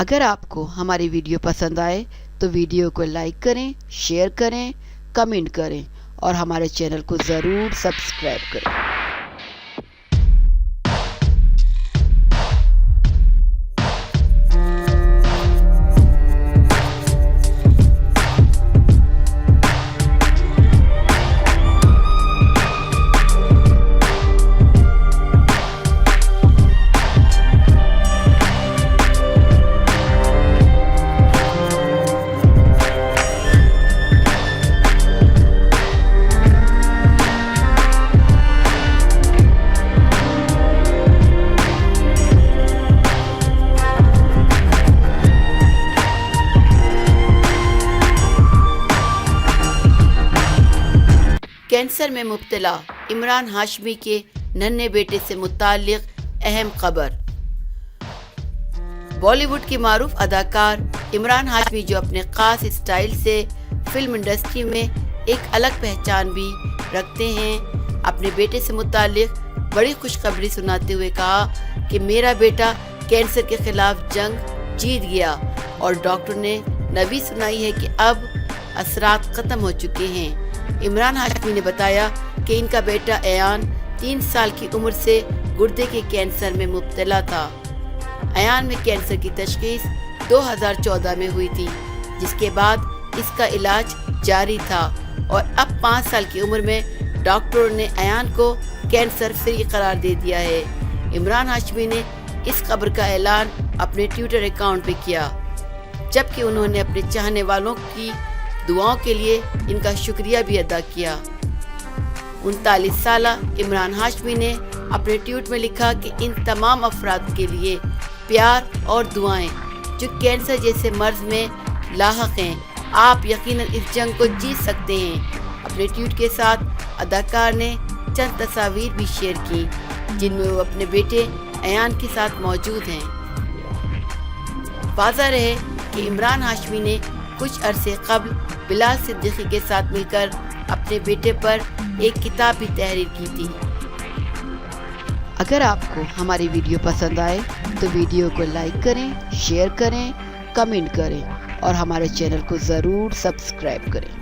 اگر آپ کو ہماری ویڈیو پسند آئے تو ویڈیو کو لائک کریں، شیئر کریں، کمنٹ کریں اور ہمارے چینل کو ضرور سبسکرائب کریں۔ کینسر میں مبتلا عمران ہاشمی کے ننھے بیٹے سے متعلق اہم خبر۔ بالی ووڈ کے معروف اداکار عمران ہاشمی، جو اپنے خاص اسٹائل سے فلم انڈسٹری میں ایک الگ پہچان بھی رکھتے ہیں، اپنے بیٹے سے متعلق بڑی خوشخبری سناتے ہوئے کہا کہ میرا بیٹا کینسر کے خلاف جنگ جیت گیا اور ڈاکٹر نے نبی سنائی ہے کہ اب اثرات ختم ہو چکے ہیں۔ عمران ہاشمی نے بتایا کہ ان کا بیٹا ایان 3 سال کی عمر سے گردے کے کینسر میں مبتلا تھا۔ ایان میں کینسر کی تشخیص 2014 میں ہوئی تھی، جس کے بعد اس کا علاج جاری تھا اور اب 5 سال کی عمر میں ڈاکٹروں نے ایان کو کینسر فری قرار دے دیا ہے۔ عمران ہاشمی نے اس خبر کا اعلان اپنے ٹویٹر اکاؤنٹ پہ کیا، جبکہ انہوں نے اپنے چاہنے والوں کی دعاؤں کے لیے ان کا شکریہ بھی ادا کیا۔ 39 سالہ عمران ہاشمی نے اپنے ٹویٹ میں لکھا کہ ان تمام افراد کے لیے پیار اور دعائیں جو کینسر جیسے مرض میں لاحق ہیں۔ آپ یقیناً اس جنگ کو جیت سکتے ہیں۔ اپنے ٹویٹ کے ساتھ اداکار نے چند تصاویر بھی شیئر کی جن میں وہ اپنے بیٹے ایان کے ساتھ موجود ہیں۔ واضح رہے کہ عمران ہاشمی نے کچھ عرصے قبل بلال صدیقی کے ساتھ مل کر اپنے بیٹے پر ایک کتاب بھی تحریر کی تھی۔ اگر آپ کو ہماری ویڈیو پسند آئے تو ویڈیو کو لائک کریں، شیئر کریں، کمنٹ کریں اور ہمارے چینل کو ضرور سبسکرائب کریں۔